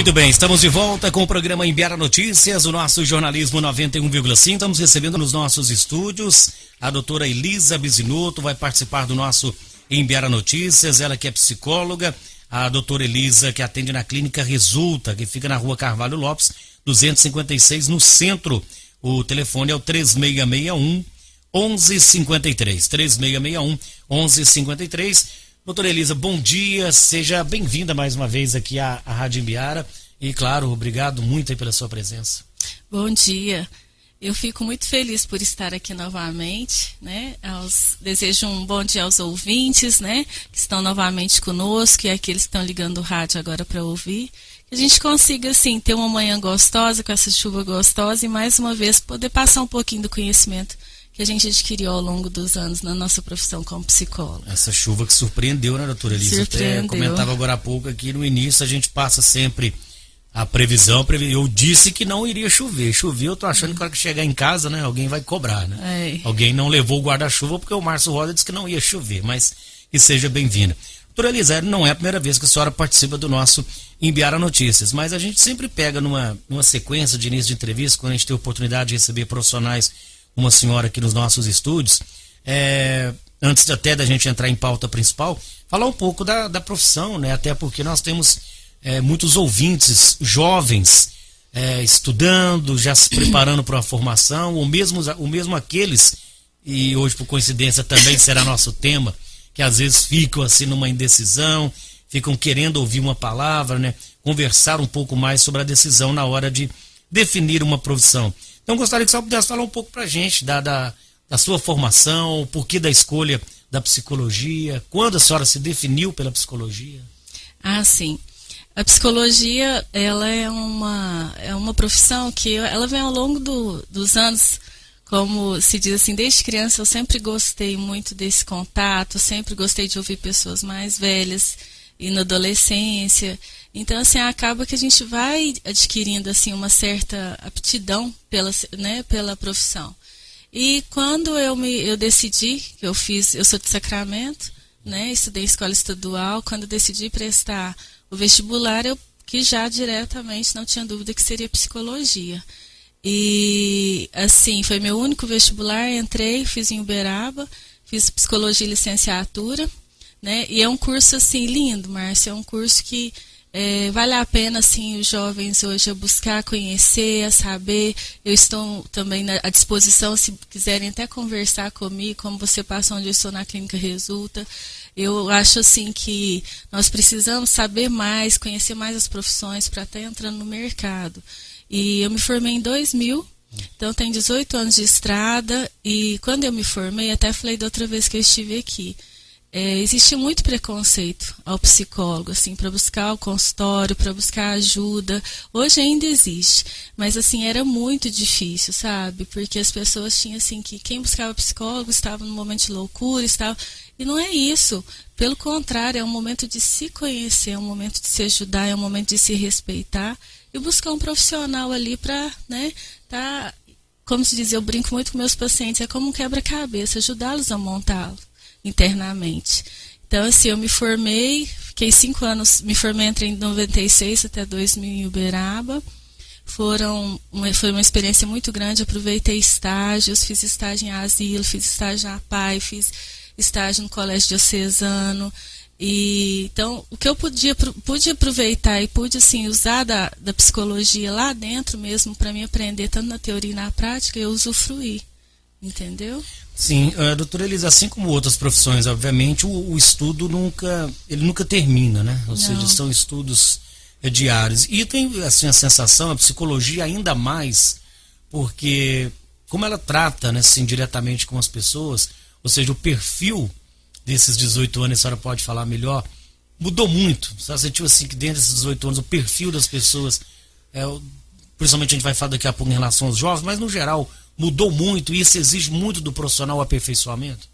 Muito bem, estamos de volta com o programa Imbera Notícias, o nosso jornalismo 91,5. Estamos recebendo nos nossos estúdios a doutora Elisa Bisinotto, vai participar do nosso Imbera Notícias, ela que é psicóloga, a doutora Elisa que atende na Clínica Resulta, que fica na Rua Carvalho Lopes, 256, no centro. O telefone é o 3661 1153, 3661 1153. Doutora Elisa, bom dia, seja bem-vinda mais uma vez aqui à Rádio Imbera e, claro, obrigado muito aí pela sua presença. Bom dia, eu fico muito feliz por estar aqui novamente, né? Desejo um bom dia aos ouvintes, né? Que estão novamente conosco e aqueles que estão ligando o rádio agora para ouvir. Que a gente consiga, assim, ter uma manhã gostosa, com essa chuva gostosa e, mais uma vez, poder passar um pouquinho do conhecimento que a gente adquiriu ao longo dos anos na nossa profissão como psicólogo. Essa chuva que surpreendeu, né, doutora Elisa? Surpreendeu. Até comentava agora há pouco aqui no início, a gente passa sempre a previsão. Eu disse que não iria chover. Choveu, eu tô achando que na hora que chegar em casa, né, alguém vai cobrar, né? Alguém não levou o guarda-chuva porque o Márcio Rosa disse que não ia chover, mas que seja bem-vinda. Doutora Elisa, não é a primeira vez que a senhora participa do nosso Imbera Notícias, mas a gente sempre pega numa sequência de início de entrevista, quando a gente tem a oportunidade de receber profissionais, uma senhora aqui nos nossos estúdios, antes até da gente entrar em pauta principal, falar um pouco da profissão, né? Até porque nós temos muitos ouvintes jovens estudando, já se preparando para uma formação, ou mesmo aqueles, e hoje por coincidência também será nosso tema, que às vezes ficam assim numa indecisão, ficam querendo ouvir uma palavra, né? Conversar um pouco mais sobre a decisão na hora de definir uma profissão. Então gostaria que você pudesse falar um pouco pra gente da sua formação, o porquê da escolha da psicologia, quando a senhora se definiu pela psicologia. Ah, sim. A psicologia, ela é uma profissão que ela vem ao longo dos anos, como se diz assim, desde criança eu sempre gostei muito desse contato, sempre gostei de ouvir pessoas mais velhas e na adolescência. Então, assim, acaba que a gente vai adquirindo, assim, uma certa aptidão pela profissão. E quando eu decidi, eu sou de Sacramento, né, estudei em escola estadual, quando eu decidi prestar o vestibular, eu que já diretamente não tinha dúvida que seria psicologia. E, assim, foi meu único vestibular, entrei, fiz em Uberaba, fiz psicologia e licenciatura, né, e é um curso, assim, lindo, Márcia, é um curso que vale a pena, assim, os jovens hoje a buscar, conhecer, a saber. Eu estou também à disposição, se quiserem até conversar comigo, como você passa onde eu estou na Clínica Resulta. Eu acho, assim, que nós precisamos saber mais, conhecer mais as profissões para estar entrando no mercado. E eu me formei em 2000, então tenho 18 anos de estrada, e quando eu me formei, até falei da outra vez que eu estive aqui, existe muito preconceito ao psicólogo, assim, para buscar o consultório, para buscar ajuda. Hoje ainda existe, mas assim, era muito difícil, sabe? Porque as pessoas tinham assim, que quem buscava psicólogo estava num momento de loucura, e não é isso. Pelo contrário, é um momento de se conhecer, é um momento de se ajudar, é um momento de se respeitar e buscar um profissional ali para, né, como se diz, eu brinco muito com meus pacientes, é como um quebra-cabeça, ajudá-los a montá-lo internamente. Então, assim, eu me formei, fiquei 5 anos, me formei entre em 96 até 2000 em Uberaba. Foi uma experiência muito grande, aproveitei estágios, fiz estágio em asilo, fiz estágio na APAE, fiz estágio no Colégio Diocesano. E, então, o que eu pude aproveitar e pude, assim, usar da psicologia lá dentro mesmo, para mim aprender, tanto na teoria e na prática, eu usufruí. Entendeu? Sim, doutora Elisa, assim como outras profissões, obviamente, o estudo nunca termina, né? Ou seja, são estudos diários. E tem, assim, a sensação, a psicologia ainda mais, porque como ela trata, né, assim, diretamente com as pessoas, ou seja, o perfil desses 18 anos, a senhora pode falar melhor, mudou muito. Você sentiu assim que dentro desses 18 anos o perfil das pessoas, principalmente a gente vai falar daqui a pouco em relação aos jovens, mas no geral mudou muito e isso exige muito do profissional o aperfeiçoamento?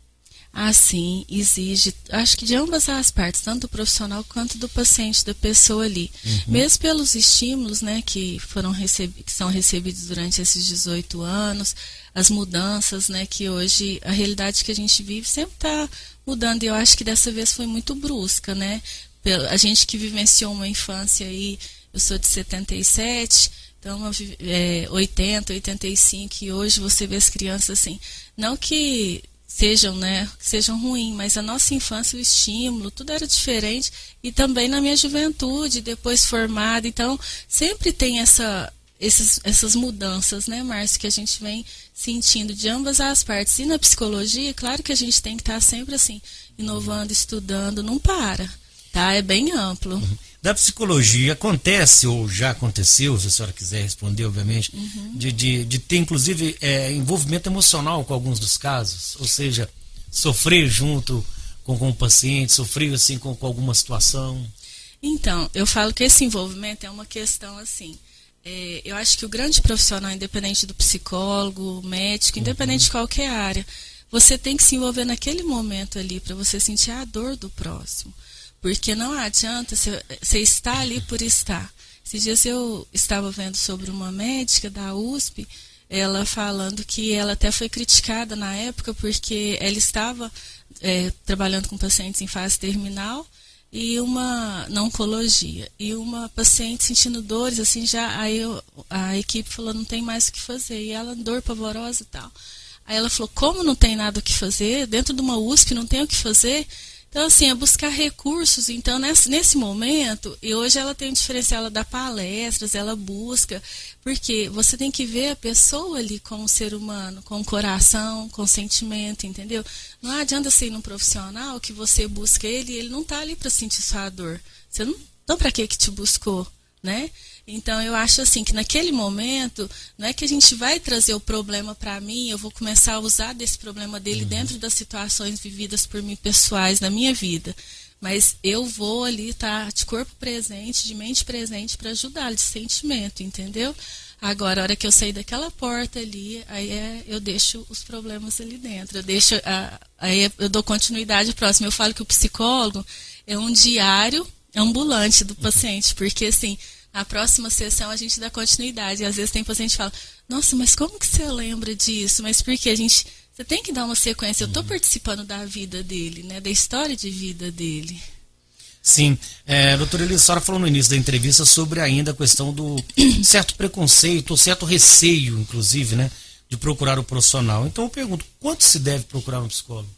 Ah, sim, exige, acho que de ambas as partes, tanto do profissional quanto do paciente, da pessoa ali. Mesmo pelos estímulos, né, que são recebidos durante esses 18 anos, as mudanças, né, que hoje, a realidade que a gente vive sempre está mudando, e eu acho que dessa vez foi muito brusca, né, a gente que vivenciou uma infância aí eu sou de 77, então 80, 85, e hoje você vê as crianças assim, não que sejam, né, que sejam ruins, mas a nossa infância, o estímulo, tudo era diferente, e também na minha juventude, depois formada, então sempre tem essas mudanças, né, Márcio, que a gente vem sentindo de ambas as partes. E na psicologia, claro que a gente tem que estar sempre assim, inovando, estudando, não para, tá? É bem amplo. Da psicologia, acontece, ou já aconteceu, se a senhora quiser responder, obviamente, de ter, inclusive, envolvimento emocional com alguns dos casos, ou seja, sofrer junto com o paciente, sofrer assim com alguma situação? Então, eu falo que esse envolvimento é uma questão assim, eu acho que o grande profissional, independente do psicólogo, médico, independente de qualquer área, você tem que se envolver naquele momento ali para você sentir a dor do próximo. Porque não adianta você estar ali por estar. Esses dias eu estava vendo sobre uma médica da USP, ela falando que ela até foi criticada na época porque ela estava trabalhando com pacientes em fase terminal e na oncologia. E uma paciente sentindo dores, assim, a equipe falou, não tem mais o que fazer. E ela, dor pavorosa e tal. Aí ela falou, como não tem nada o que fazer? Dentro de uma USP não tem o que fazer? Então, assim, é buscar recursos. Então, nesse momento, e hoje ela tem um diferencial, ela dá palestras, ela busca, porque você tem que ver a pessoa ali como um ser humano, com coração, com sentimento, entendeu? Não adianta ser um profissional que você busca ele e ele não está ali para sentir sua dor. Você não, então, para que te buscou, né? Então, eu acho assim que naquele momento, não é que a gente vai trazer o problema para mim, eu vou começar a usar desse problema dele dentro das situações vividas por mim pessoais na minha vida. Mas eu vou ali estar de corpo presente, de mente presente para ajudá-lo, de sentimento, entendeu? Agora, a hora que eu sair daquela porta ali, aí eu deixo os problemas ali dentro. Aí eu dou continuidade próxima. Eu falo que o psicólogo é um diário ambulante do paciente, porque assim, a próxima sessão a gente dá continuidade. E às vezes tem paciente que fala, nossa, mas como que você lembra disso? Mas porque você tem que dar uma sequência. Eu estou participando da vida dele, né? Da história de vida dele. Sim. Doutora Elisa, a senhora falou no início da entrevista sobre ainda a questão do certo preconceito, ou certo receio, inclusive, né? De procurar o profissional. Então eu pergunto, quanto se deve procurar um psicólogo?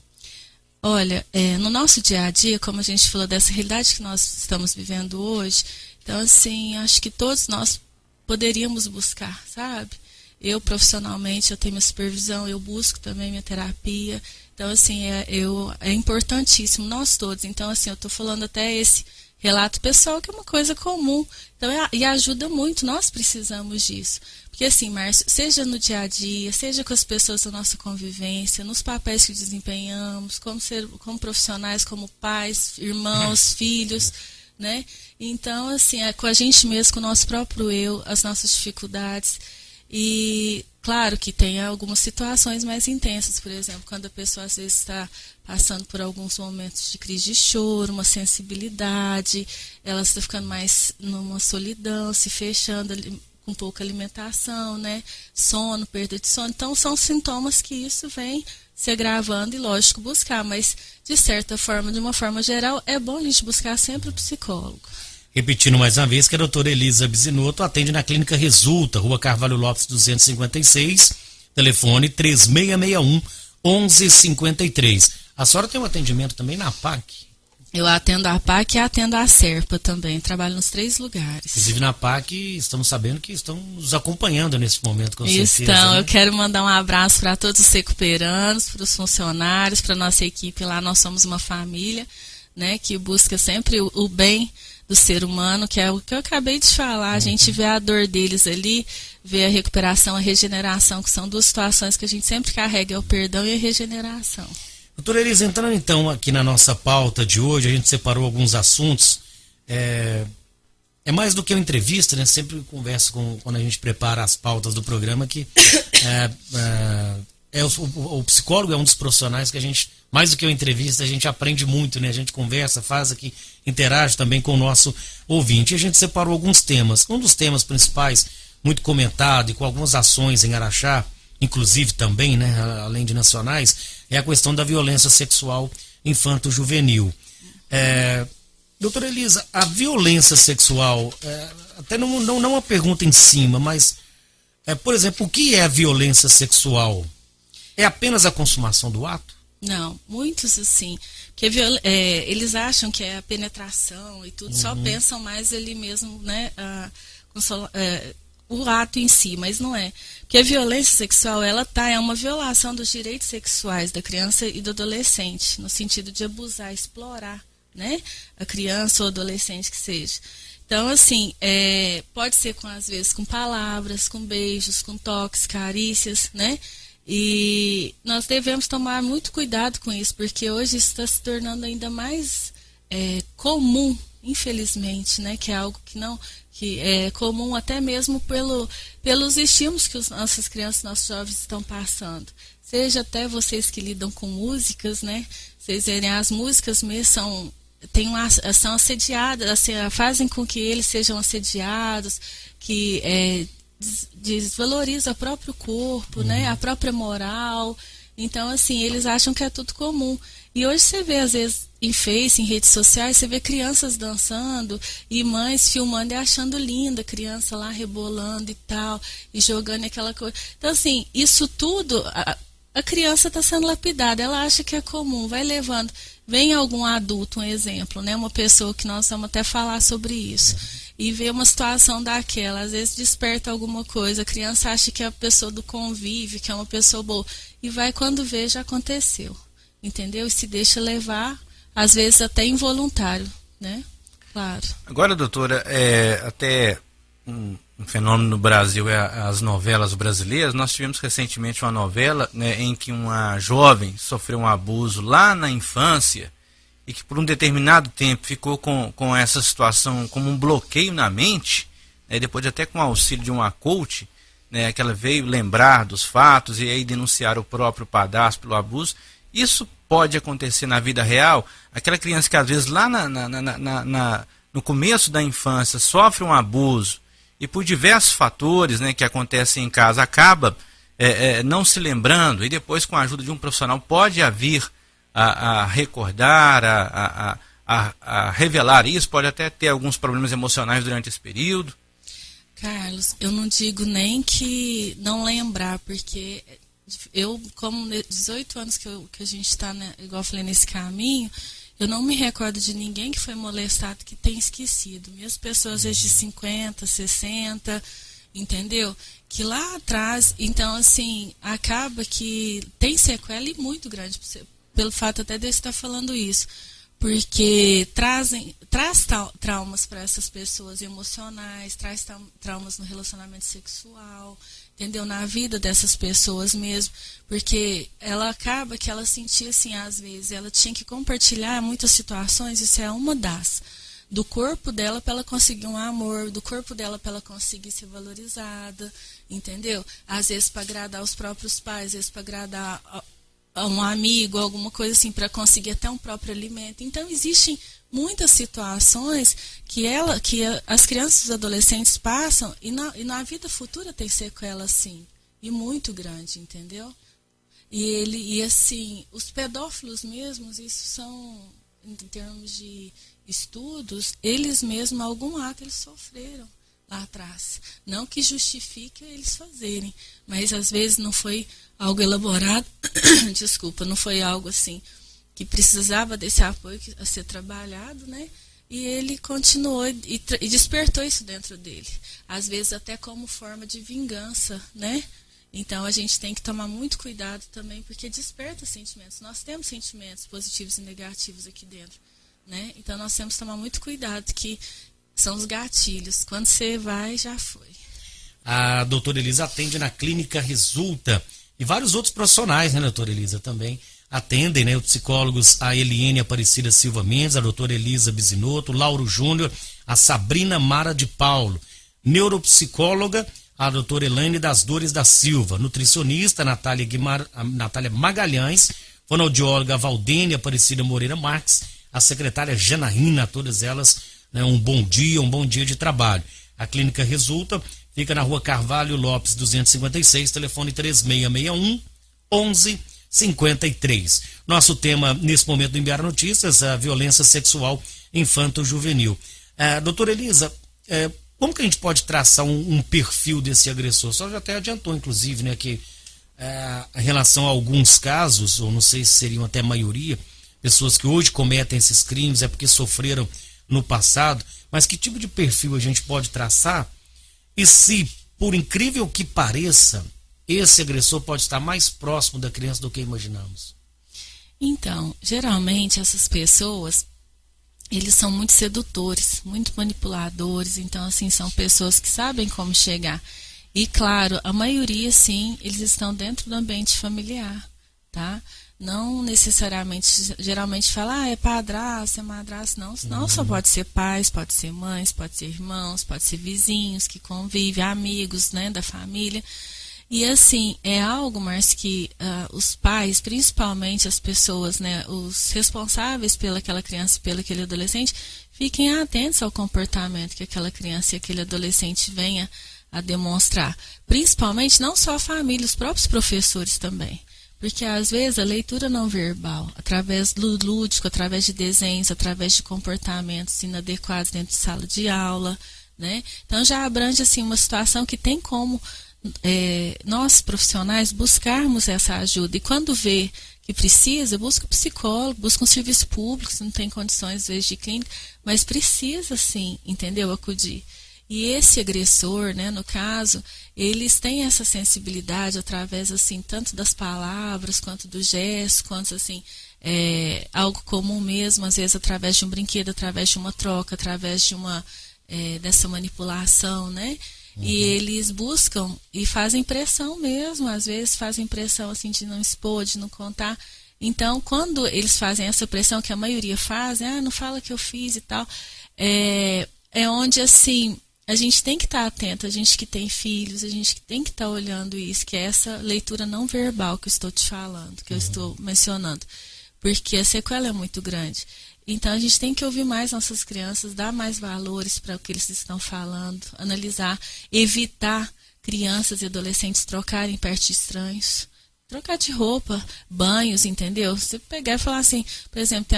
Olha, no nosso dia a dia, como a gente falou dessa realidade que nós estamos vivendo hoje, então, assim, acho que todos nós poderíamos buscar, sabe? Eu, profissionalmente, eu tenho minha supervisão, eu busco também minha terapia. Então, assim, é importantíssimo, nós todos. Então, assim, eu estou falando até esse relato pessoal, que é uma coisa comum. Então, e ajuda muito, nós precisamos disso. Porque, assim, Márcio, seja no dia a dia, seja com as pessoas da nossa convivência, nos papéis que desempenhamos, como profissionais, como pais, irmãos, filhos, né? Então, assim, é com a gente mesmo, com o nosso próprio eu, as nossas dificuldades. E, claro que tem algumas situações mais intensas, por exemplo, quando a pessoa às vezes está passando por alguns momentos de crise de choro, uma sensibilidade, ela está ficando mais numa solidão, se fechando com pouca alimentação, né? Sono, perda de sono. Então, são sintomas que isso vem se agravando e, lógico, buscar, mas de certa forma, de uma forma geral, é bom a gente buscar sempre o psicólogo. Repetindo mais uma vez que a doutora Elisa Bisinotto atende na Clínica Resulta, Rua Carvalho Lopes 256, telefone 3661-1153. A senhora tem um atendimento também na PAC? Eu atendo a PAC e atendo a SERPA também, trabalho nos 3 lugares. Inclusive na PAC, estamos sabendo que estão nos acompanhando nesse momento, com certeza. Então, né? Eu quero mandar um abraço para todos os recuperanos, para os funcionários, para a nossa equipe lá. Nós somos uma família, né, que busca sempre o bem do ser humano, que é o que eu acabei de falar. A gente vê a dor deles ali, vê a recuperação, a regeneração, que são 2 situações que a gente sempre carrega, é o perdão e a regeneração. Doutora Elisa, entrando então aqui na nossa pauta de hoje, a gente separou alguns assuntos. É mais do que uma entrevista, né? Sempre converso quando a gente prepara as pautas do programa que o psicólogo é um dos profissionais que a gente, mais do que uma entrevista, a gente aprende muito, né? A gente conversa, faz aqui, interage também com o nosso ouvinte. E a gente separou alguns temas. Um dos temas principais, muito comentado e com algumas ações em Araxá, inclusive também, né, além de nacionais, é a questão da violência sexual infanto-juvenil. Doutora Elisa, a violência sexual, até não uma pergunta em cima, mas, por exemplo, o que é a violência sexual? É apenas a consumação do ato? Não, muitos assim, porque eles acham que é a penetração e tudo, só pensam mais ali mesmo, né, o ato em si, mas não é. Porque a violência sexual, é uma violação dos direitos sexuais da criança e do adolescente, no sentido de abusar, explorar, né, a criança ou adolescente que seja. Então, assim, pode ser às vezes com palavras, com beijos, com toques, carícias, né? E nós devemos tomar muito cuidado com isso, porque hoje isso está se tornando ainda mais comum, infelizmente, né? Que é algo que é comum até mesmo pelos estímulos que nossas crianças, nossos jovens estão passando. Seja até vocês que lidam com músicas, né? Vocês verem, as músicas mesmo são assediadas, assim, fazem com que eles sejam assediados, que desvaloriza o próprio corpo, né, a própria moral. Então, assim, eles acham que é tudo comum. E hoje você vê, às vezes, em Face, em redes sociais, você vê crianças dançando e mães filmando e achando linda a criança lá rebolando e tal, e jogando aquela coisa. Então, assim, isso tudo, a criança está sendo lapidada, ela acha que é comum, vai levando. Vem algum adulto, um exemplo, né, uma pessoa que nós vamos até falar sobre isso, e vê uma situação daquela, às vezes desperta alguma coisa, a criança acha que é a pessoa do convívio, que é uma pessoa boa, e vai quando vê, já aconteceu, entendeu? E se deixa levar, às vezes até involuntário, né? Claro. Agora, doutora, até um fenômeno no Brasil é as novelas brasileiras. Nós tivemos recentemente uma novela, né, em que uma jovem sofreu um abuso lá na infância, e que por um determinado tempo ficou com essa situação como um bloqueio na mente, né, depois até com o auxílio de uma coach, né, que ela veio lembrar dos fatos e aí denunciar o próprio padrasto pelo abuso. Isso pode acontecer na vida real? Aquela criança que às vezes lá no começo da infância sofre um abuso e por diversos fatores, né, que acontecem em casa, acaba não se lembrando, e depois com a ajuda de um profissional pode vir a recordar, a revelar isso, pode até ter alguns problemas emocionais durante esse período. Carlos, eu não digo nem que não lembrar, porque eu, como 18 anos que a gente está, né, igual eu falei, nesse caminho, eu não me recordo de ninguém que foi molestado que tenha esquecido. Mesmo pessoas de 50, 60, entendeu? Que lá atrás, então, assim, acaba que tem sequela e muito grande, pelo fato até de eu estar falando isso, porque traz traumas para essas pessoas emocionais, traz traumas no relacionamento sexual, entendeu? Na vida dessas pessoas mesmo, porque ela acaba que ela sentia assim, às vezes, ela tinha que compartilhar muitas situações, isso é uma do corpo dela para ela conseguir um amor, do corpo dela para ela conseguir ser valorizada, entendeu? Às vezes para agradar os próprios pais, às vezes para agradar a um amigo, alguma coisa assim, para conseguir até um próprio alimento. Então, existem muitas situações que as crianças e os adolescentes passam e na vida futura tem sequela, assim, e muito grande, entendeu? E assim, os pedófilos mesmos, isso são, em termos de estudos, eles mesmos, algum ato eles sofreram lá atrás. Não que justifique eles fazerem, mas às vezes não foi algo elaborado, desculpa, não foi algo assim que precisava desse apoio a ser trabalhado, né? E ele continuou e despertou isso dentro dele. Às vezes até como forma de vingança, né? Então a gente tem que tomar muito cuidado também, porque desperta sentimentos. Nós temos sentimentos positivos e negativos aqui dentro, né? Então nós temos que tomar muito cuidado, que são os gatilhos. Quando você vai, já foi. A doutora Elisa atende na Clínica Resulta, e vários outros profissionais, né, doutora Elisa, também atendem, né, os psicólogos, a Eliene Aparecida Silva Mendes, a doutora Elisa Bisinotto, Lauro Júnior, a Sabrina Mara de Paulo, neuropsicóloga, a doutora Elaine das Dores da Silva, nutricionista, Natália Magalhães, fonoaudióloga Valdênia Aparecida Moreira Marques, a secretária Janaína, todas elas, né, um bom dia de trabalho. A Clínica Resulta fica na Rua Carvalho Lopes 256, telefone 3661 53. Nosso tema nesse momento do Imbara Notícias, a violência sexual infanto-juvenil. Doutora Elisa, como que a gente pode traçar um perfil desse agressor? Só já até adiantou, inclusive, né, que em relação a alguns casos, ou não sei se seriam até a maioria, pessoas que hoje cometem esses crimes é porque sofreram no passado, mas que tipo de perfil a gente pode traçar? E se, por incrível que pareça, esse agressor pode estar mais próximo da criança do que imaginamos? Então, geralmente essas pessoas, eles são muito sedutores, muito manipuladores, então assim, são pessoas que sabem como chegar. E claro, a maioria sim, eles estão dentro do ambiente familiar, tá? Não necessariamente, geralmente fala, é padrasto, é madrasto, não só pode ser pais, pode ser mães, pode ser irmãos, pode ser vizinhos que convivem, amigos, né, da família. E assim, é algo, Márcio, que os pais, principalmente as pessoas, né, os responsáveis pelaquela criança e pelo aquele adolescente, fiquem atentos ao comportamento que aquela criança e aquele adolescente venha a demonstrar. Principalmente, não só a família, os próprios professores também. Porque às vezes a leitura não verbal, através do lúdico, através de desenhos, através de comportamentos inadequados dentro de sala de aula, né? Então já abrange assim uma situação que tem como nós profissionais buscarmos essa ajuda. E quando vê que precisa, busca um psicólogo, busca um serviço público, se não tem condições às vezes de clínica, mas precisa sim, entendeu? Acudir. E esse agressor, né, no caso, eles têm essa sensibilidade através, assim, tanto das palavras, quanto do gesto, quanto, assim, algo comum mesmo, às vezes através de um brinquedo, através de uma troca, através de dessa manipulação, né? Uhum. E eles buscam e fazem pressão mesmo, às vezes fazem pressão, assim, de não expor, de não contar. Então, quando eles fazem essa pressão, que a maioria faz, não fala que eu fiz e tal, é onde, assim, a gente tem que estar atento, a gente que tem filhos, a gente que tem que estar olhando isso, que é essa leitura não verbal que eu estou te falando, que eu estou mencionando, porque a sequela é muito grande. Então, a gente tem que ouvir mais nossas crianças, dar mais valores para o que eles estão falando, analisar, evitar crianças e adolescentes trocarem perto de estranhos, trocar de roupa, banhos, entendeu? Você pegar e falar assim, por exemplo,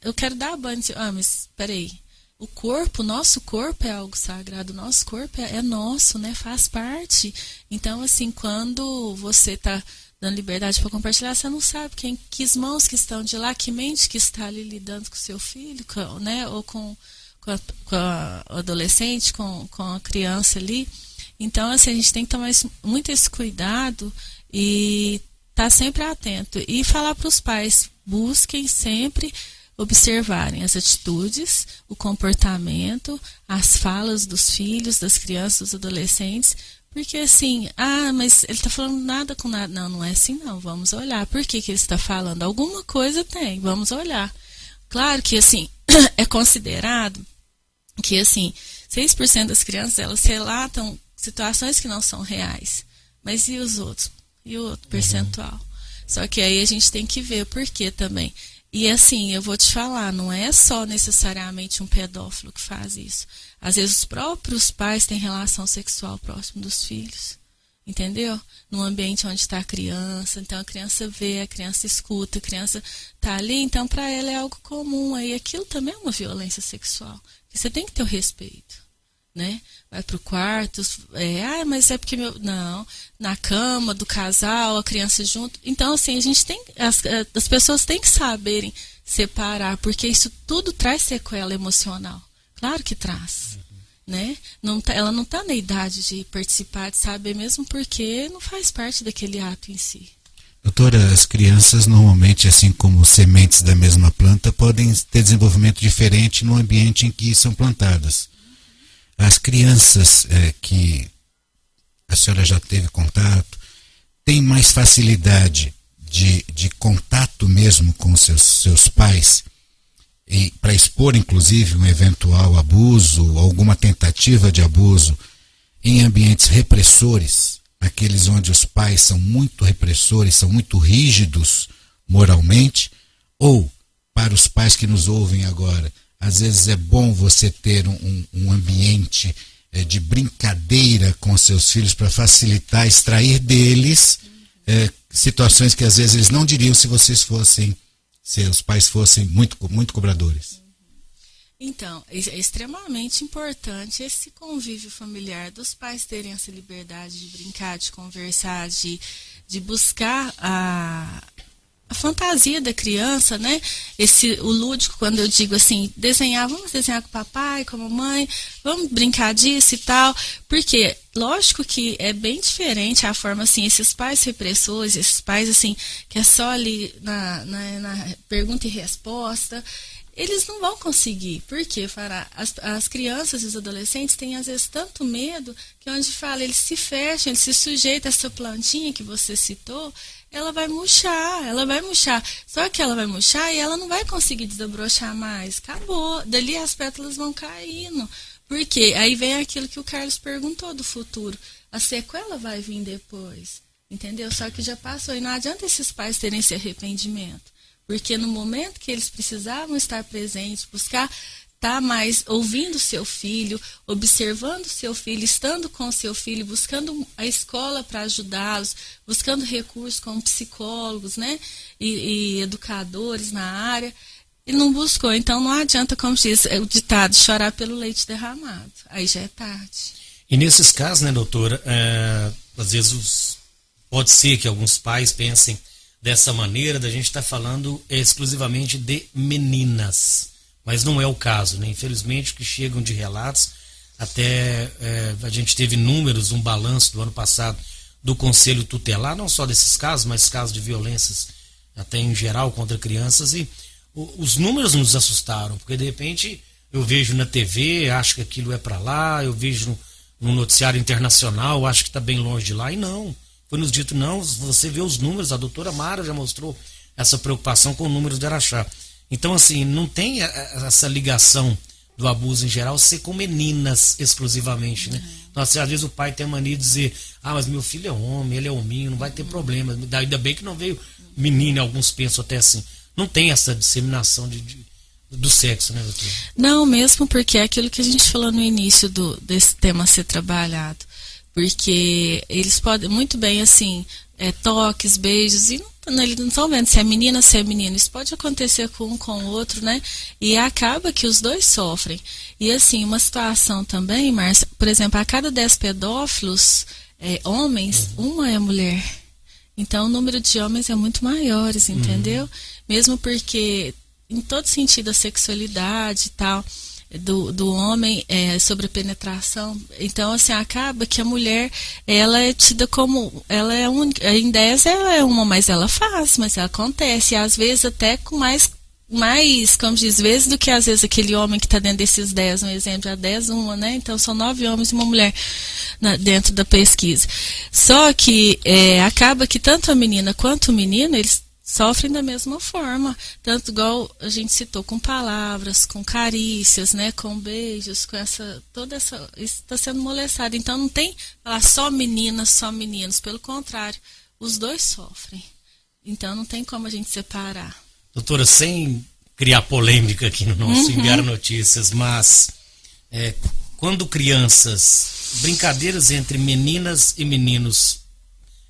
eu quero dar banho, mas peraí. O corpo, nosso corpo é algo sagrado, nosso corpo é nosso, né? Faz parte. Então, assim, quando você está dando liberdade para compartilhar, você não sabe que mãos que estão de lá, que mente que está ali lidando com o seu filho, né? Ou com o adolescente, com a criança ali. Então, assim, a gente tem que tomar muito esse cuidado e estar sempre atento. E falar para os pais, busquem sempre observarem as atitudes, o comportamento, as falas dos filhos, das crianças, dos adolescentes, porque assim, mas ele está falando nada com nada. Não é assim não, vamos olhar. Por que ele está falando? Alguma coisa tem, vamos olhar. Claro que assim, é considerado que assim, 6% das crianças, elas relatam situações que não são reais. Mas e os outros? E o outro percentual? Só que aí a gente tem que ver por que também. E assim, eu vou te falar, não é só necessariamente um pedófilo que faz isso. Às vezes os próprios pais têm relação sexual próximo dos filhos, entendeu? No ambiente onde está a criança, então a criança vê, a criança escuta, a criança está ali, então para ela é algo comum. Aí aquilo também é uma violência sexual. Você tem que ter o respeito, né? Vai pro quarto, mas é porque não, na cama do casal, a criança junto. Então, assim, a gente tem, as pessoas têm que saberem separar, porque isso tudo traz sequela emocional. Claro que traz, né? Ela não está na idade de participar, de saber, mesmo porque não faz parte daquele ato em si. Doutora, as crianças normalmente, assim como sementes da mesma planta, podem ter desenvolvimento diferente no ambiente em que são plantadas. As crianças que a senhora já teve contato, têm mais facilidade de contato mesmo com seus pais, para expor inclusive um eventual abuso, alguma tentativa de abuso, em ambientes repressores, aqueles onde os pais são muito repressores, são muito rígidos moralmente, ou para os pais que nos ouvem agora, às vezes é bom você ter um ambiente de brincadeira com seus filhos para facilitar, extrair deles situações que às vezes eles não diriam se os pais fossem muito cobradores. Então, é extremamente importante esse convívio familiar, dos pais terem essa liberdade de brincar, de conversar, de buscar a fantasia da criança, né? O lúdico, quando eu digo assim, vamos desenhar com o papai, com a mamãe, vamos brincar disso e tal, porque lógico que é bem diferente a forma, assim, esses pais repressores, esses pais, assim, que é só ali na pergunta e resposta, eles não vão conseguir, porque as crianças e os adolescentes têm às vezes tanto medo que onde fala, eles se fecham, eles se sujeitam a essa plantinha que você citou, ela vai murchar, só que ela vai murchar e ela não vai conseguir desabrochar mais, acabou, dali as pétalas vão caindo, porque aí vem aquilo que o Carlos perguntou do futuro, a sequela vai vir depois, entendeu? Só que já passou e não adianta esses pais terem esse arrependimento. Porque no momento que eles precisavam estar presentes, buscar estar mais ouvindo seu filho, observando seu filho, estando com seu filho, buscando a escola para ajudá-los, buscando recursos como psicólogos, né, e educadores na área, ele não buscou. Então não adianta, como diz o ditado, chorar pelo leite derramado. Aí já é tarde. E nesses casos, né, doutora, às vezes pode ser que alguns pais pensem dessa maneira, da gente está falando exclusivamente de meninas, mas não é o caso, né? Infelizmente, que chegam de relatos, até a gente teve números, um balanço do ano passado do Conselho Tutelar, não só desses casos, mas casos de violências até em geral contra crianças, e os números nos assustaram, porque de repente eu vejo na TV, acho que aquilo é para lá, eu vejo no noticiário internacional, acho que está bem longe de lá, e não. Foi nos dito, não, você vê os números, a doutora Mara já mostrou essa preocupação com números de Araxá. Então, assim, não tem essa ligação do abuso em geral ser com meninas exclusivamente, né? Então, assim, às vezes o pai tem a mania de dizer, mas meu filho é homem, ele é hominho, não vai ter problema. Ainda bem que não veio menino, alguns pensam até assim. Não tem essa disseminação do sexo, né, doutora? Não, mesmo porque é aquilo que a gente falou no início desse tema ser trabalhado. Porque eles podem muito bem, assim, toques, beijos, e eles não estão vendo se é menina, se é menino. Isso pode acontecer com um com o outro, né? E acaba que os dois sofrem. E, assim, uma situação também, Márcia, por exemplo, a cada 10 pedófilos homens, uma é mulher. Então, o número de homens é muito maiores, entendeu? Mesmo porque, em todo sentido, a sexualidade e tal do homem sobre a penetração, então assim, acaba que a mulher, ela é tida como, ela é única, em 10 ela é uma, mas ela acontece, e às vezes até com mais, como diz, vezes do que às vezes aquele homem que está dentro desses 10, um exemplo, a 10 uma, né, então são 9 homens e uma mulher dentro da pesquisa, só que acaba que tanto a menina quanto o menino, eles sofrem da mesma forma, tanto igual a gente citou, com palavras, com carícias, né, com beijos, com isso está sendo molestado. Então não tem falar só meninas, só meninos, pelo contrário, os dois sofrem. Então não tem como a gente separar. Doutora, sem criar polêmica aqui no nosso Enviar Notícias, mas quando crianças, brincadeiras entre meninas e meninos,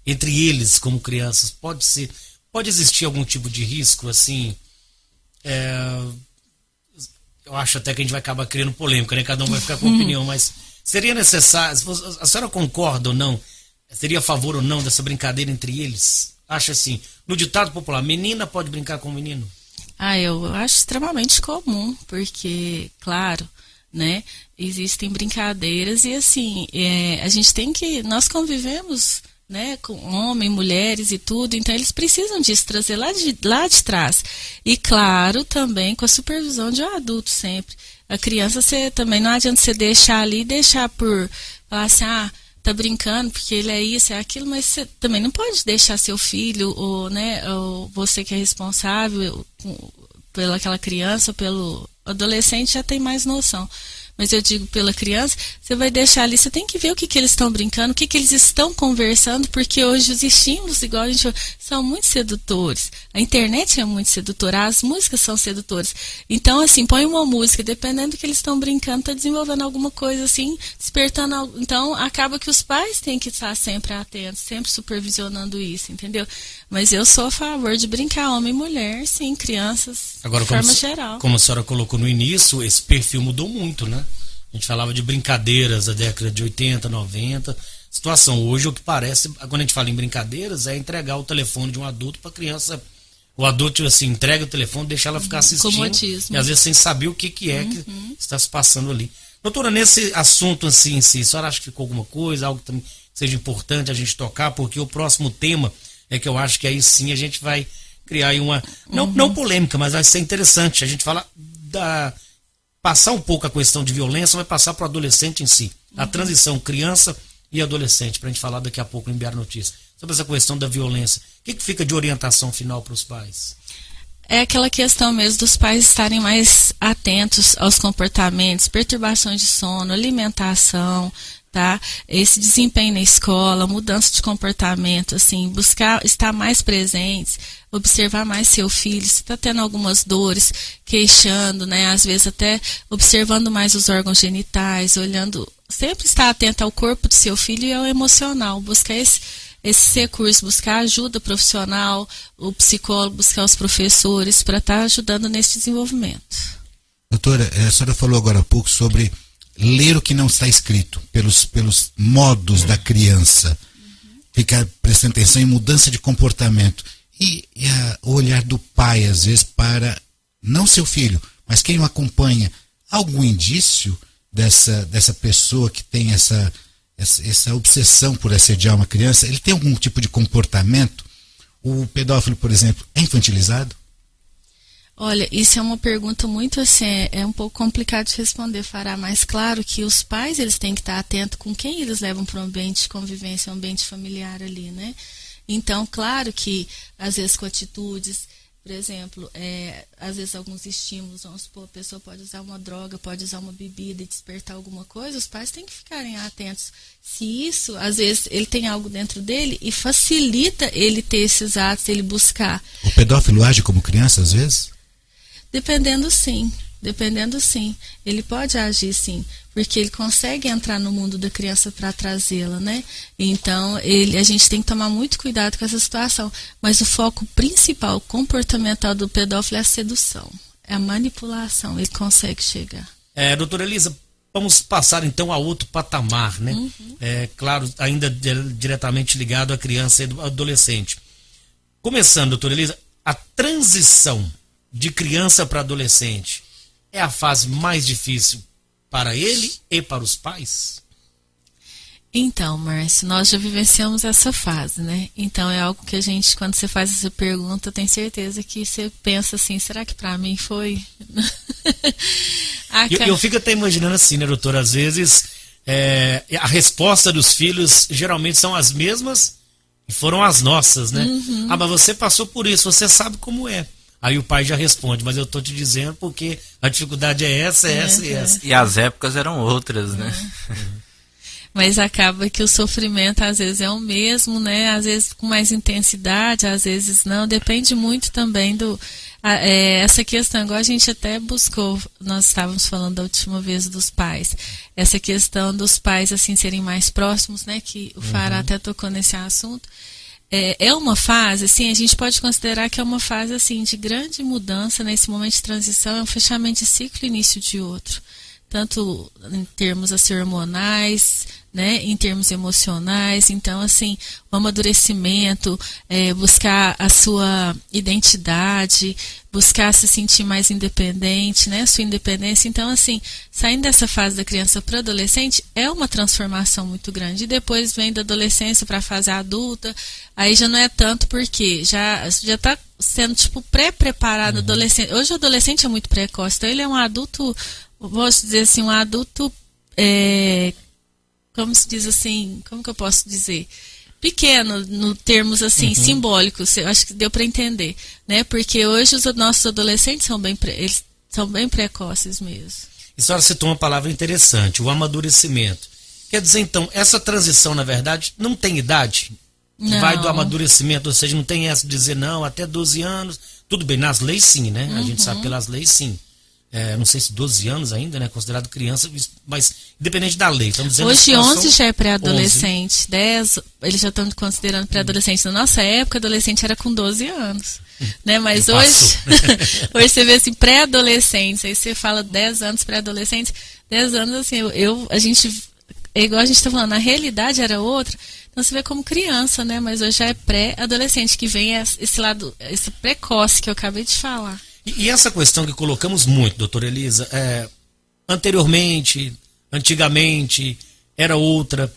entre eles como crianças, pode existir algum tipo de risco, assim, eu acho até que a gente vai acabar criando polêmica, né? Cada um vai ficar com opinião, mas seria necessário, a senhora concorda ou não, seria a favor ou não dessa brincadeira entre eles? Acha assim, no ditado popular, menina pode brincar com menino? Eu acho extremamente comum, porque, claro, né, existem brincadeiras e assim, a gente tem que, nós convivemos, né, com homens, mulheres e tudo, então eles precisam disso, trazer lá de trás. E claro, também com a supervisão de um adulto sempre. A criança, você também não adianta você deixar ali, deixar por falar assim, tá brincando porque ele é isso, é aquilo, mas você também não pode deixar seu filho, ou, né, ou você que é responsável pela aquela criança, pelo adolescente já tem mais noção. mas eu digo pela criança, você vai deixar ali, você tem que ver o que eles estão brincando, o que eles estão conversando, porque hoje os estímulos, igual a gente falou, são muito sedutores. A internet é muito sedutora, as músicas são sedutoras. Então, assim, põe uma música, dependendo do que eles estão brincando, está desenvolvendo alguma coisa assim, despertando algo. Então, acaba que os pais têm que estar sempre atentos, sempre supervisionando isso, entendeu? Mas eu sou a favor de brincar homem e mulher, sim, crianças, agora, de forma geral. Como a senhora colocou no início, esse perfil mudou muito, né? A gente falava de brincadeiras da década de 80, 90. Situação hoje, o que parece, quando a gente fala em brincadeiras, é entregar o telefone de um adulto para a criança. O adulto, assim, entrega o telefone, deixa ela ficar assistindo. Comodismo. E às vezes sem saber o que é que está se passando ali. Doutora, nesse assunto assim, em si, a senhora acha que ficou alguma coisa, algo que também seja importante a gente tocar? Porque o próximo tema é que eu acho que aí sim a gente vai criar aí uma, não polêmica, mas vai ser interessante. A gente fala passar um pouco a questão de violência, vai passar para o adolescente em si. A transição criança e adolescente, para a gente falar daqui a pouco no Enviar Notícias. Sobre essa questão da violência. O que fica de orientação final para os pais? É aquela questão mesmo dos pais estarem mais atentos aos comportamentos, perturbações de sono, alimentação, tá? Esse desempenho na escola, mudança de comportamento, assim, buscar estar mais presentes, observar mais seu filho, se está tendo algumas dores, queixando, né? Às vezes até observando mais os órgãos genitais, olhando, sempre estar atento ao corpo do seu filho e ao emocional, buscar esse recurso, buscar ajuda profissional, o psicólogo, buscar os professores para estar ajudando nesse desenvolvimento. Doutora, a senhora falou agora há pouco sobre ler o que não está escrito, pelos modos da criança, ficar prestando atenção em mudança de comportamento. E o olhar do pai, às vezes, para não seu filho, mas quem o acompanha, algum indício dessa pessoa que tem essa obsessão por assediar uma criança, ele tem algum tipo de comportamento? O pedófilo, por exemplo, é infantilizado? Olha, isso é uma pergunta muito assim, é um pouco complicado de responder, Fará, mas claro que os pais, eles têm que estar atentos com quem eles levam para um ambiente de convivência, um ambiente familiar ali, né? Então, claro que, às vezes, com atitudes, por exemplo, às vezes alguns estímulos, vamos supor, a pessoa pode usar uma droga, pode usar uma bebida e despertar alguma coisa, os pais têm que ficarem atentos. Se isso, às vezes, ele tem algo dentro dele e facilita ele ter esses atos, ele buscar. O pedófilo age como criança, às vezes? Dependendo sim, ele pode agir sim, porque ele consegue entrar no mundo da criança para trazê-la, né? Então, a gente tem que tomar muito cuidado com essa situação, mas o foco principal, comportamental do pedófilo é a sedução, é a manipulação, ele consegue chegar. Doutora Elisa, vamos passar então a outro patamar, né? Claro, ainda diretamente ligado à criança e ao adolescente. Começando, doutora Elisa, a transição de criança para adolescente é a fase mais difícil para ele e para os pais? Então, Márcio, nós já vivenciamos essa fase, né? Então é algo que a gente, quando você faz essa pergunta, tem certeza que você pensa assim, será que para mim foi? Eu fico até imaginando assim, né, doutora? Às vezes a resposta dos filhos geralmente são as mesmas e foram as nossas, né? Mas você passou por isso, você sabe como é. Aí o pai já responde, mas eu tô te dizendo porque a dificuldade é essa. E as épocas eram outras, né? Mas acaba que o sofrimento às vezes é o mesmo, né? Às vezes com mais intensidade, às vezes não. Depende muito também essa questão, igual a gente até buscou, nós estávamos falando da última vez dos pais. Essa questão dos pais assim serem mais próximos, né? Que o Fará até tocou nesse assunto. É uma fase, assim, a gente pode considerar que é uma fase assim, de grande mudança nesse momento de transição, é um fechamento de ciclo e início de outro. Tanto em termos assim, hormonais, né, em termos emocionais. Então, assim, o amadurecimento, buscar a sua identidade, buscar se sentir mais independente, né, a sua independência. Então, assim, saindo dessa fase da criança para o adolescente é uma transformação muito grande. E depois vem da adolescência para a fase adulta, aí já não é tanto porque já está sendo, tipo, pré-preparado adolescente. Hoje o adolescente é muito precoce, então ele é um adulto, posso dizer assim, um adulto, como se diz assim, como que eu posso dizer? Pequeno, no termos assim, simbólicos, eu acho que deu para entender, né? Porque hoje os nossos adolescentes são bem precoces mesmo. A senhora citou uma palavra interessante, o amadurecimento. Quer dizer, então, essa transição, na verdade, não tem idade? Não. Vai do amadurecimento, ou seja, não tem essa de dizer, não, até 12 anos, tudo bem, nas leis sim, né? A gente sabe pelas leis sim. Não sei se 12 anos ainda, né? Considerado criança, mas independente da lei. Estamos dizendo hoje 11 já é pré-adolescente, 10 eles já estão considerando pré-adolescente. Na nossa época, adolescente era com 12 anos. Né? Mas hoje, hoje você vê assim, pré-adolescente, aí você fala 10 anos pré-adolescente, 10 anos assim, a gente, é igual a gente está falando, na realidade era outra. Então você vê como criança, né? Mas hoje já é pré-adolescente, que vem esse lado, esse precoce que eu acabei de falar. E essa questão que colocamos muito, doutora Elisa, antigamente, era outra,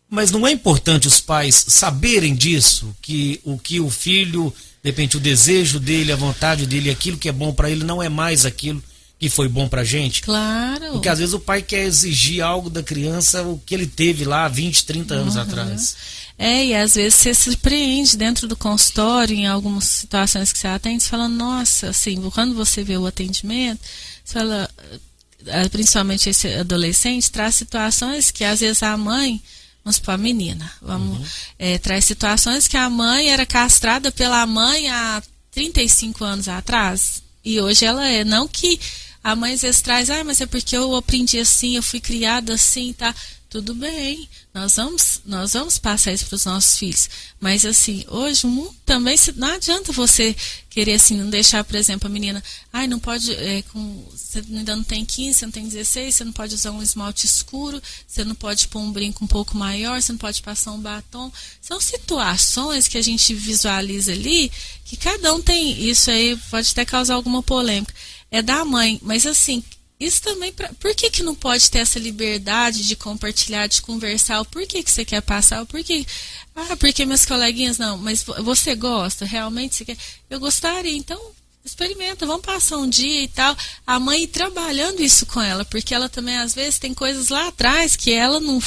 mas não é importante os pais saberem disso, que o filho, de repente o desejo dele, a vontade dele, aquilo que é bom para ele não é mais aquilo que foi bom pra gente? Claro. Porque às vezes o pai quer exigir algo da criança, o que ele teve lá 20, 30 anos atrás. E às vezes você se surpreende dentro do consultório, em algumas situações que você atende, você fala, nossa, assim, quando você vê o atendimento, você fala, principalmente esse adolescente, traz situações que às vezes a mãe, vamos supor, a menina, traz situações que a mãe era castrada pela mãe há 35 anos atrás, e hoje ela é, não que a mãe às vezes traz, mas é porque eu aprendi assim, eu fui criada assim, tá? Tudo bem, nós vamos passar isso para os nossos filhos. Mas assim, hoje o mundo também, não adianta você querer assim, não deixar, por exemplo, a menina, não pode, você ainda não tem 15, você não tem 16, você não pode usar um esmalte escuro, você não pode pôr um brinco um pouco maior, você não pode passar um batom. São situações que a gente visualiza ali, que cada um tem, isso aí pode até causar alguma polêmica. É da mãe, mas assim, isso também, por que não pode ter essa liberdade de compartilhar, de conversar? Por que você quer passar? Porque meus coleguinhas não, mas você gosta? Realmente você quer? Eu gostaria, então experimenta, vamos passar um dia e tal. A mãe ir trabalhando isso com ela, porque ela também às vezes tem coisas lá atrás que ela não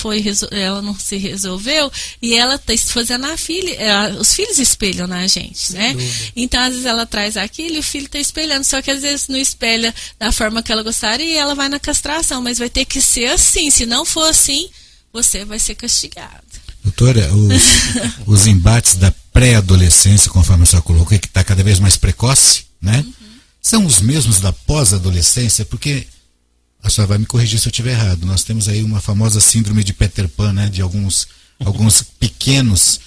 se resolveu e ela está fazendo a filha, os filhos espelham na gente, né? Então às vezes ela traz aquilo e o filho está espelhando, só que às vezes não espelha da forma que ela gostaria e ela vai na castração, mas vai ter que ser assim, se não for assim, você vai ser castigado. Doutora, os embates da pré-adolescência, conforme a senhora colocou, que está cada vez mais precoce, né? São os mesmos da pós-adolescência, porque a senhora vai me corrigir se eu estiver errado. Nós temos aí uma famosa síndrome de Peter Pan, né? De alguns pequenos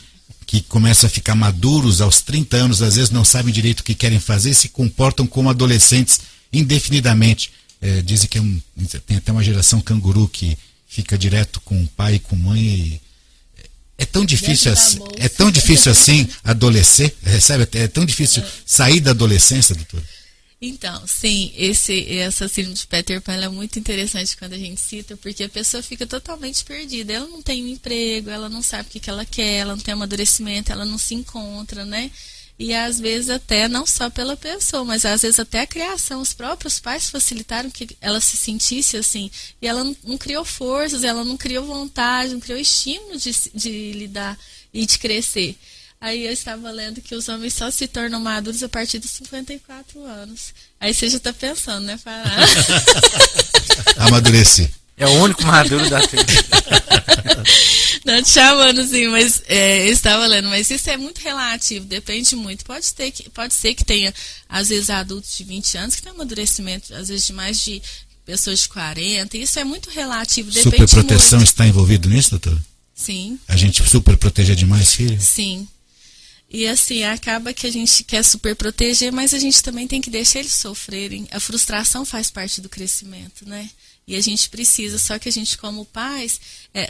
que começam a ficar maduros aos 30 anos, às vezes não sabem direito o que querem fazer, se comportam como adolescentes indefinidamente. Dizem que tem até uma geração canguru que fica direto com o pai e com a mãe e é tão difícil assim adolescer, sabe? É tão difícil sair da adolescência, doutora. Então, sim, essa síndrome de Peter Pan é muito interessante quando a gente cita, porque a pessoa fica totalmente perdida. Ela não tem um emprego, ela não sabe o que ela quer, ela não tem amadurecimento, ela não se encontra, né? E às vezes até, não só pela pessoa, mas às vezes até a criação, os próprios pais facilitaram que ela se sentisse assim. E ela não criou forças, ela não criou vontade, não criou estímulo de lidar e de crescer. Aí eu estava lendo que os homens só se tornam maduros a partir dos 54 anos. Aí você já está pensando, né, Pará? Amadurecer. É o único maduro da turma. Não te chamando assim, mas eu estava lendo, mas isso é muito relativo, depende muito. Pode ser que tenha, às vezes, adultos de 20 anos que tem amadurecimento, às vezes de mais de pessoas de 40, isso é muito relativo, depende muito. Superproteção está envolvido nisso, doutora? Sim. A gente super proteger demais filhos? Sim. E assim, acaba que a gente quer super proteger, mas a gente também tem que deixar eles sofrerem. A frustração faz parte do crescimento, né? E a gente precisa, só que a gente como pais,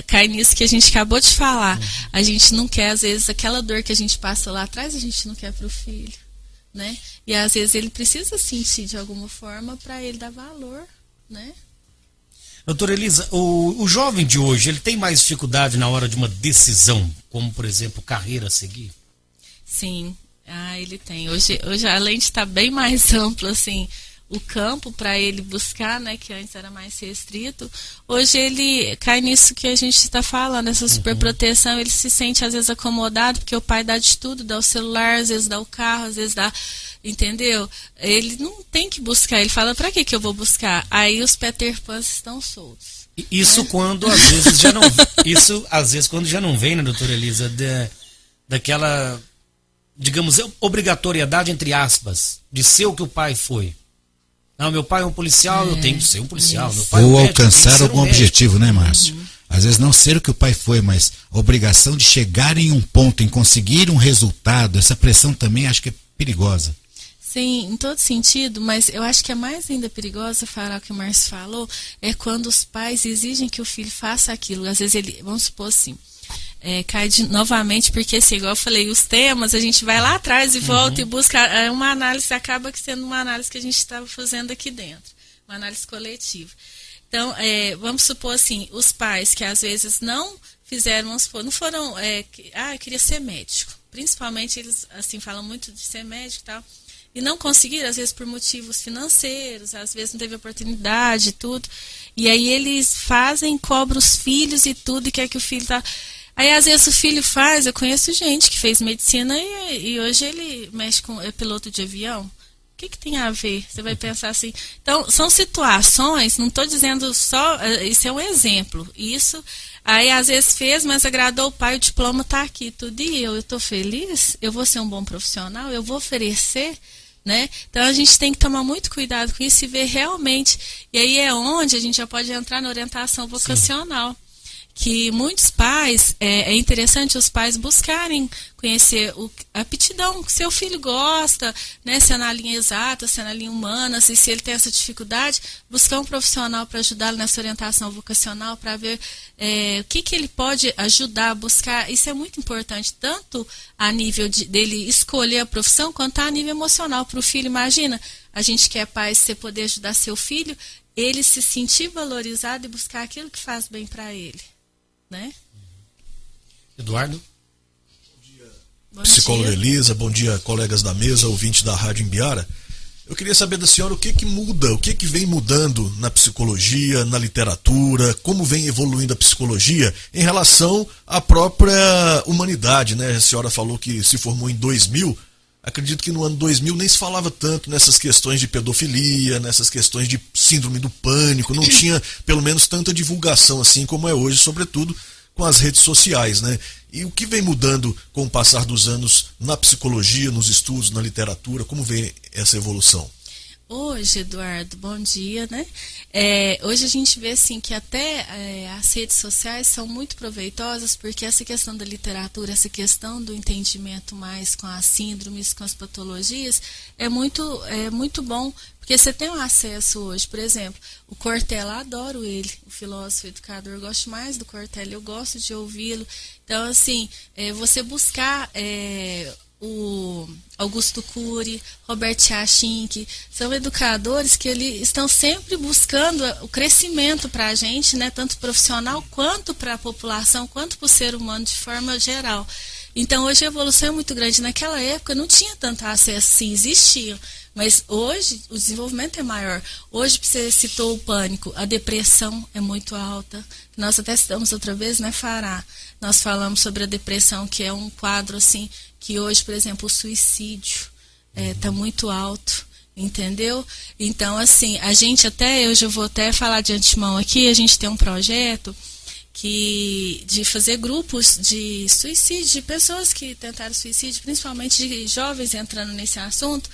cai nisso que a gente acabou de falar. A gente não quer, às vezes, aquela dor que a gente passa lá atrás, a gente não quer pro filho, né? E às vezes ele precisa sentir de alguma forma para ele dar valor, né? Doutora Elisa, o jovem de hoje, ele tem mais dificuldade na hora de uma decisão, como, por exemplo, carreira a seguir? Sim, ele tem. Hoje além de estar bem mais amplo, assim, o campo para ele buscar, né, que antes era mais restrito, hoje ele cai nisso que a gente está falando, essa superproteção, ele se sente às vezes acomodado, porque o pai dá de tudo, dá o celular, às vezes dá o carro, às vezes dá entendeu? Ele não tem que buscar, ele fala, pra que eu vou buscar? Aí os Peter Pans estão soltos. Isso quando às vezes já não, isso às vezes quando já não vem, né, doutora Elisa, daquela, digamos, obrigatoriedade entre aspas, de ser o que o pai foi. Não, meu pai é um policial, eu tenho que ser um policial. Meu pai ou é um médico, alcançar algum objetivo, né, Márcio? Uhum. Às vezes não ser o que o pai foi, mas a obrigação de chegar em um ponto, em conseguir um resultado, essa pressão também acho que é perigosa. Sim, em todo sentido, mas eu acho que a mais ainda perigosa, Farol, que o Márcio falou, é quando os pais exigem que o filho faça aquilo. Às vezes ele, vamos supor assim, cai novamente, porque assim, igual eu falei, os temas, a gente vai lá atrás e volta e busca uma análise, acaba sendo uma análise que a gente estava fazendo aqui dentro, uma análise coletiva. Então, vamos supor assim, os pais que às vezes não fizeram, vamos supor, não foram, eu queria ser médico, principalmente eles assim falam muito de ser médico e tal, e não conseguiram, às vezes por motivos financeiros, às vezes não teve oportunidade e tudo, e aí eles fazem, cobram os filhos e tudo, e quer que o filho tá... Aí às vezes o filho faz, eu conheço gente que fez medicina e hoje ele mexe com, é piloto de avião. O que tem a ver? Você vai pensar assim. Então, são situações, não estou dizendo só, isso é um exemplo. Isso, aí às vezes fez, mas agradou o pai, o diploma está aqui, tudo, e eu estou feliz, eu vou ser um bom profissional, eu vou oferecer, né? Então a gente tem que tomar muito cuidado com isso e ver realmente. E aí é onde a gente já pode entrar na orientação vocacional. Sim. Que muitos pais, é interessante os pais buscarem conhecer a aptidão que seu filho gosta, né, se é na linha exata, se é na linha humana, se ele tem essa dificuldade, buscar um profissional para ajudá-lo nessa orientação vocacional, para ver o que ele pode ajudar a buscar. Isso é muito importante, tanto a nível dele escolher a profissão, quanto a nível emocional para o filho. Imagina, a gente que é pai, você poder ajudar seu filho, ele se sentir valorizado e buscar aquilo que faz bem para ele. Né? Eduardo? Bom dia, psicóloga Elisa, bom dia, colegas da mesa, ouvintes da Rádio Imbiara. Eu queria saber da senhora o que muda, o que vem mudando na psicologia, na literatura, como vem evoluindo a psicologia em relação à própria humanidade, né? A senhora falou que se formou em 2000, acredito que no ano 2000 nem se falava tanto nessas questões de pedofilia, nessas questões de síndrome do pânico, não tinha pelo menos tanta divulgação assim como é hoje, sobretudo com as redes sociais, né? E o que vem mudando com o passar dos anos na psicologia, nos estudos, na literatura, como vem essa evolução? Hoje, Eduardo, bom dia, né? Hoje a gente vê assim que até as redes sociais são muito proveitosas, porque essa questão da literatura, essa questão do entendimento mais com as síndromes, com as patologias, é muito bom, porque você tem um acesso hoje. Por exemplo, o Cortella, adoro ele, o filósofo educador, eu gosto mais do Cortella, eu gosto de ouvi-lo. Então, assim, você buscar... o Augusto Cury, Robert Chachink, são educadores que estão sempre buscando o crescimento para a gente, né, tanto profissional quanto para a população, quanto para o ser humano de forma geral. Então hoje a evolução é muito grande. Naquela época não tinha tanto acesso, sim, existiam, mas hoje o desenvolvimento é maior. Hoje, você citou o pânico, a depressão é muito alta. Nós até citamos outra vez, né, Fará? Nós falamos sobre a depressão, que é um quadro assim, que hoje, por exemplo, o suicídio está muito alto, entendeu? Então, assim, a gente até, hoje eu vou até falar de antemão aqui, a gente tem um projeto de fazer grupos de suicídio, de pessoas que tentaram suicídio, principalmente de jovens entrando nesse assunto,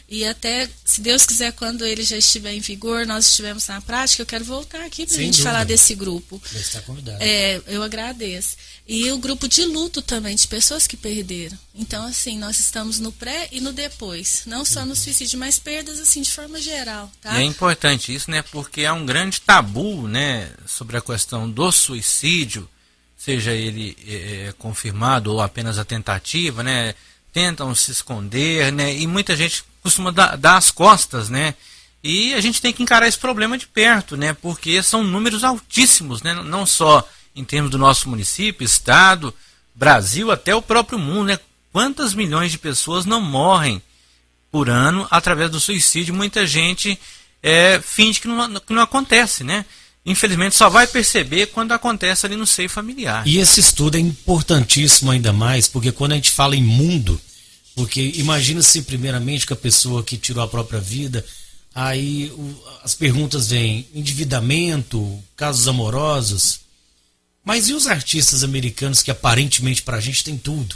e até, se Deus quiser, quando ele já estiver em vigor, nós estivermos na prática, eu quero voltar aqui para a gente falar desse grupo. Vai estar convidado. Eu agradeço. E o grupo de luto também, de pessoas que perderam. Então, assim, nós estamos no pré e no depois, não só no suicídio, mas perdas, assim, de forma geral, tá? E é importante isso, né, porque há um grande tabu, né, sobre a questão do suicídio, seja ele confirmado ou apenas a tentativa, né, tentam se esconder, né, e muita gente costuma dar as costas, né, e a gente tem que encarar esse problema de perto, né, porque são números altíssimos, né, não só em termos do nosso município, estado, Brasil, até o próprio mundo, né, quantas milhões de pessoas não morrem por ano através do suicídio. Muita gente finge que não acontece, né? Infelizmente só vai perceber quando acontece ali no seio familiar. E esse estudo é importantíssimo ainda mais, porque quando a gente fala em mundo, Porque imagina-se primeiramente que a pessoa que tirou a própria vida, aí as perguntas vêm, endividamento, casos amorosos, mas e os artistas americanos que aparentemente pra gente tem tudo?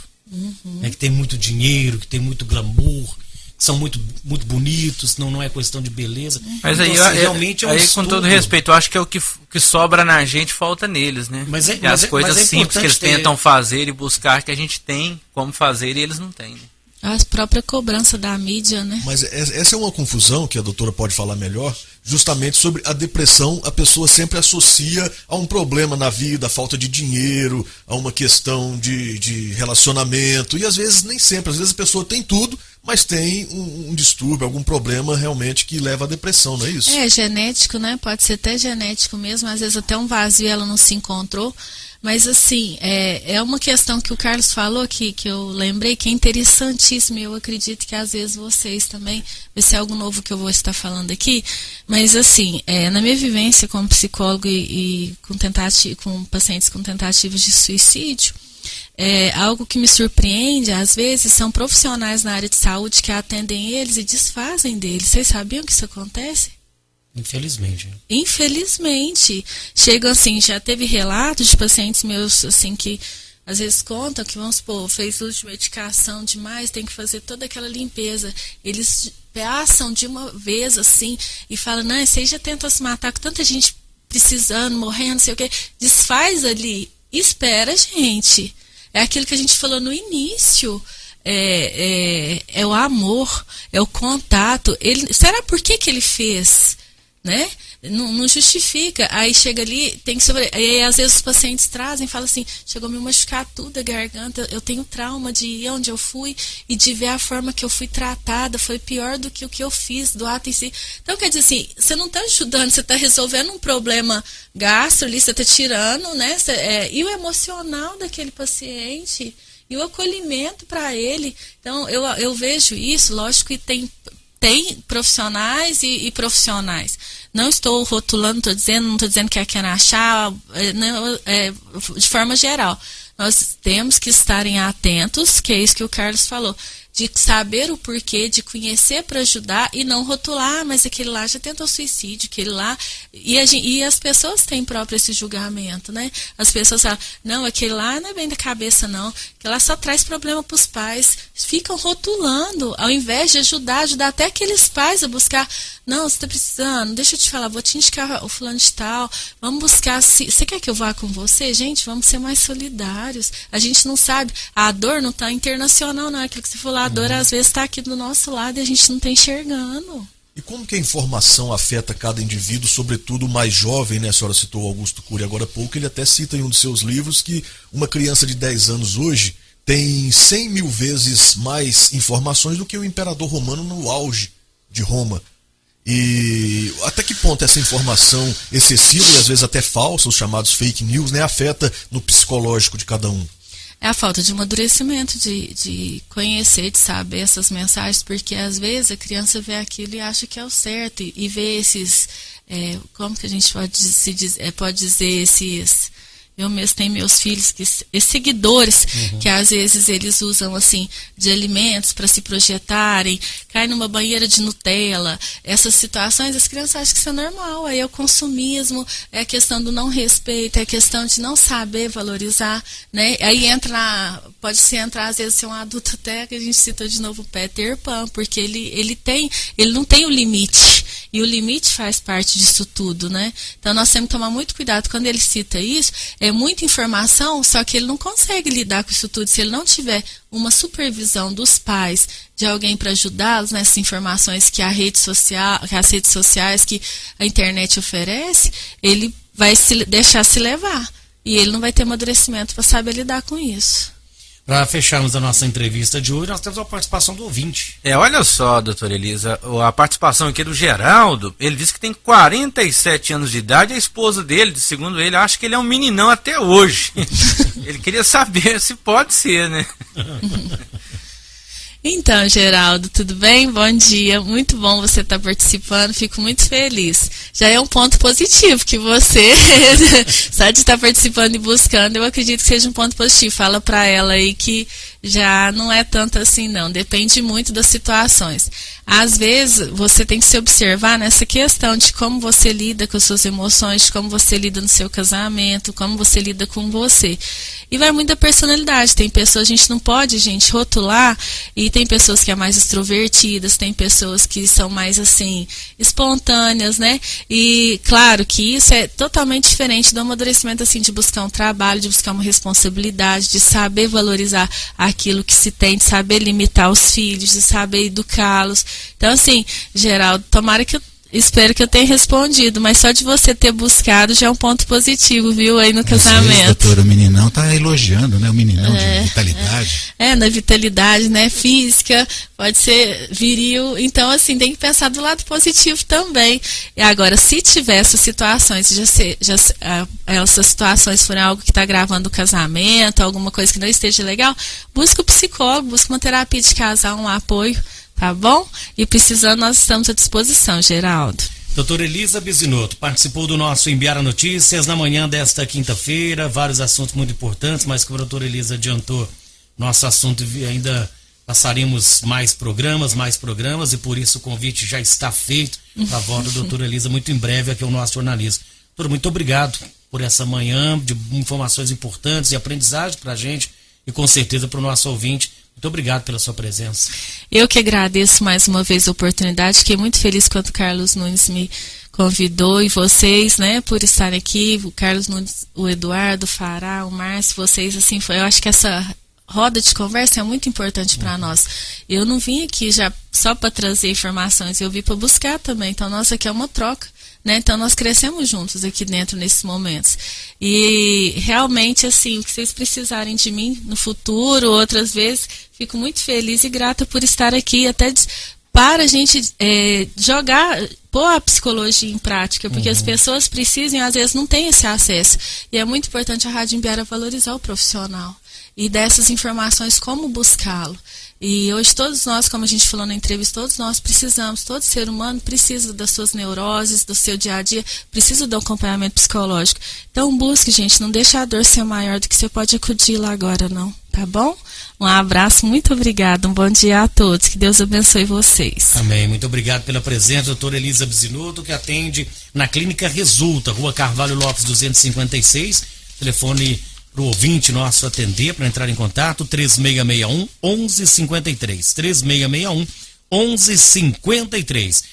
Né, que tem muito dinheiro, que tem muito glamour, que são muito, muito bonitos, não é questão de beleza. Mas então, aí, assim, realmente é um aí estudo. com todo respeito, eu acho que é o que sobra na gente, falta neles, né? Mas as coisas simples que eles tentam fazer e buscar, que a gente tem como fazer e eles não têm, né? A própria cobrança da mídia, né? Mas essa é uma confusão que a doutora pode falar melhor, justamente sobre a depressão. A pessoa sempre associa a um problema na vida, a falta de dinheiro, a uma questão de relacionamento, e às vezes nem sempre, às vezes a pessoa tem tudo, mas tem um distúrbio, algum problema realmente que leva à depressão, não é isso? É genético, né? Pode ser até genético mesmo, às vezes até um vazio ela não se encontrou. Mas assim, é uma questão que o Carlos falou que eu lembrei que é interessantíssimo, e eu acredito que às vezes vocês também, vai ser algo novo que eu vou estar falando aqui, mas assim, na minha vivência como psicólogo e com pacientes com tentativas de suicídio, algo que me surpreende, às vezes, são profissionais na área de saúde que atendem eles e desfazem deles. Vocês sabiam que isso acontece? Infelizmente. Infelizmente. Chegam assim, já teve relatos de pacientes meus, assim, que às vezes contam que, vamos supor, fez uso de medicação demais, tem que fazer toda aquela limpeza. Eles passam de uma vez, assim, e falam, não, esse aí já tentou se matar com tanta gente precisando, morrendo, não sei o quê. Desfaz ali. Espera, gente. É aquilo que a gente falou no início. É o amor, é o contato. Será por que ele fez? Né? Não justifica. Aí chega ali, tem que aí às vezes os pacientes trazem e falam assim, chegou a me machucar tudo a garganta, eu tenho trauma de ir onde eu fui e de ver a forma que eu fui tratada, foi pior do que o que eu fiz, do ato em si. Então quer dizer assim, você não está ajudando, você está resolvendo um problema gastro ali, você está tirando, né? E o emocional daquele paciente e o acolhimento para ele. Então eu vejo isso, lógico que tem profissionais e profissionais. Não estou rotulando, não estou dizendo que é quem achar, de forma geral. Nós temos que estarem atentos, que é isso que o Carlos falou, de saber o porquê, de conhecer para ajudar e não rotular, mas aquele lá já tentou suicídio, aquele lá... E as pessoas têm próprio esse julgamento, né? As pessoas falam, não, aquele lá não é bem da cabeça, não. Aquele lá só traz problema para os pais. Ficam rotulando, ao invés de ajudar até aqueles pais a buscar, não, você está precisando, deixa eu te falar, vou te indicar o fulano de tal, vamos buscar, você quer que eu vá com você? Gente, vamos ser mais solidários. A gente não sabe, a dor não está internacional, não é aquilo que você falou, a dor às vezes está aqui do nosso lado e a gente não está enxergando. E como que a informação afeta cada indivíduo, sobretudo o mais jovem, né? A senhora citou Augusto Cury agora há pouco, ele até cita em um dos seus livros que uma criança de 10 anos hoje tem 100 mil vezes mais informações do que o imperador romano no auge de Roma. E até que ponto essa informação excessiva e às vezes até falsa, os chamados fake news, né, afeta no psicológico de cada um? É a falta de amadurecimento, de conhecer, de saber essas mensagens, porque às vezes a criança vê aquilo e acha que é o certo, e vê esses, como que a gente pode dizer esses... Eu mesmo tenho meus filhos, seguidores, que às vezes eles usam assim de alimentos para se projetarem, cai numa banheira de Nutella, essas situações, as crianças acham que isso é normal, aí é o consumismo, é a questão do não respeito, é a questão de não saber valorizar, né? Aí pode-se entrar, às vezes, ser um adulto até, que a gente cita de novo o Peter Pan, porque ele não tem o limite, e o limite faz parte disso tudo, né? Então nós temos que tomar muito cuidado quando ele cita isso. É muita informação, só que ele não consegue lidar com isso tudo. Se ele não tiver uma supervisão dos pais, de alguém para ajudá-los nessas informações que as redes sociais, que a internet oferece, ele vai se deixar se levar. E ele não vai ter amadurecimento para saber lidar com isso. Para fecharmos a nossa entrevista de hoje, nós temos a participação do ouvinte. Olha só, doutora Elisa, a participação aqui do Geraldo, ele disse que tem 47 anos de idade, a esposa dele, segundo ele, acha que ele é um meninão até hoje. Ele queria saber se pode ser, né? Então, Geraldo, tudo bem? Bom dia, muito bom você estar participando, fico muito feliz. Já é um ponto positivo que você, só de estar participando e buscando, eu acredito que seja um ponto positivo. Fala para ela aí que já não é tanto assim não, depende muito das situações. Às vezes, você tem que se observar nessa questão de como você lida com as suas emoções, de como você lida no seu casamento, como você lida com você. E vai muito da personalidade. Tem pessoas, a gente não pode, gente, rotular, e tem pessoas que é mais extrovertidas, tem pessoas que são mais, assim, espontâneas, né? E, claro, que isso é totalmente diferente do amadurecimento, assim, de buscar um trabalho, de buscar uma responsabilidade, de saber valorizar aquilo que se tem, de saber limitar os filhos, de saber educá-los. Então, assim, Geraldo, tomara que espero que eu tenha respondido, mas só de você ter buscado já é um ponto positivo, viu, aí no casamento. Vezes, doutora, o meninão tá elogiando, né, o meninão de vitalidade. Na vitalidade, né, física, pode ser viril, então, assim, tem que pensar do lado positivo também. E agora, se tiver essas situações, essas situações forem algo que está gravando o casamento, alguma coisa que não esteja legal, busca o psicólogo, busca uma terapia de casal, um apoio. Tá bom? E precisando, nós estamos à disposição, Geraldo. Doutora Elisa Bisinotto participou do nosso Imbira Notícias na manhã desta quinta-feira, vários assuntos muito importantes, mas como a doutora Elisa adiantou, nosso assunto ainda passaremos mais programas, e por isso o convite já está feito para a volta da doutora Elisa muito em breve aqui ao nosso jornalismo. Doutora, muito obrigado por essa manhã de informações importantes e aprendizagem para a gente e com certeza para o nosso ouvinte. Muito obrigado pela sua presença. Eu que agradeço mais uma vez a oportunidade. Fiquei muito feliz quando o Carlos Nunes me convidou e vocês, né, por estarem aqui. O Carlos Nunes, o Eduardo, o Fará, o Márcio, vocês, assim, eu acho que essa roda de conversa é muito importante para nós. Eu não vim aqui já só para trazer informações, eu vim para buscar também. Então, nossa, aqui é uma troca. Né? Então nós crescemos juntos aqui dentro nesses momentos e realmente assim, o que vocês precisarem de mim no futuro, outras vezes, fico muito feliz e grata por estar aqui, até para a gente pôr a psicologia em prática, porque as pessoas precisam e às vezes não têm esse acesso, e é muito importante a Rádio Imbira valorizar o profissional e dessas informações como buscá-lo. E hoje todos nós, como a gente falou na entrevista, todos nós precisamos, todo ser humano precisa das suas neuroses, do seu dia a dia, precisa do acompanhamento psicológico. Então busque, gente, não deixe a dor ser maior do que você pode acudir lá agora, não, tá bom? Um abraço, muito obrigada, um bom dia a todos, que Deus abençoe vocês. Amém, muito obrigado pela presença, doutora Elisa Bisinotto, que atende na Clínica Resulta, Rua Carvalho Lopes 256, telefone para o ouvinte nosso atender, para entrar em contato, 3661-1153. 3661-1153.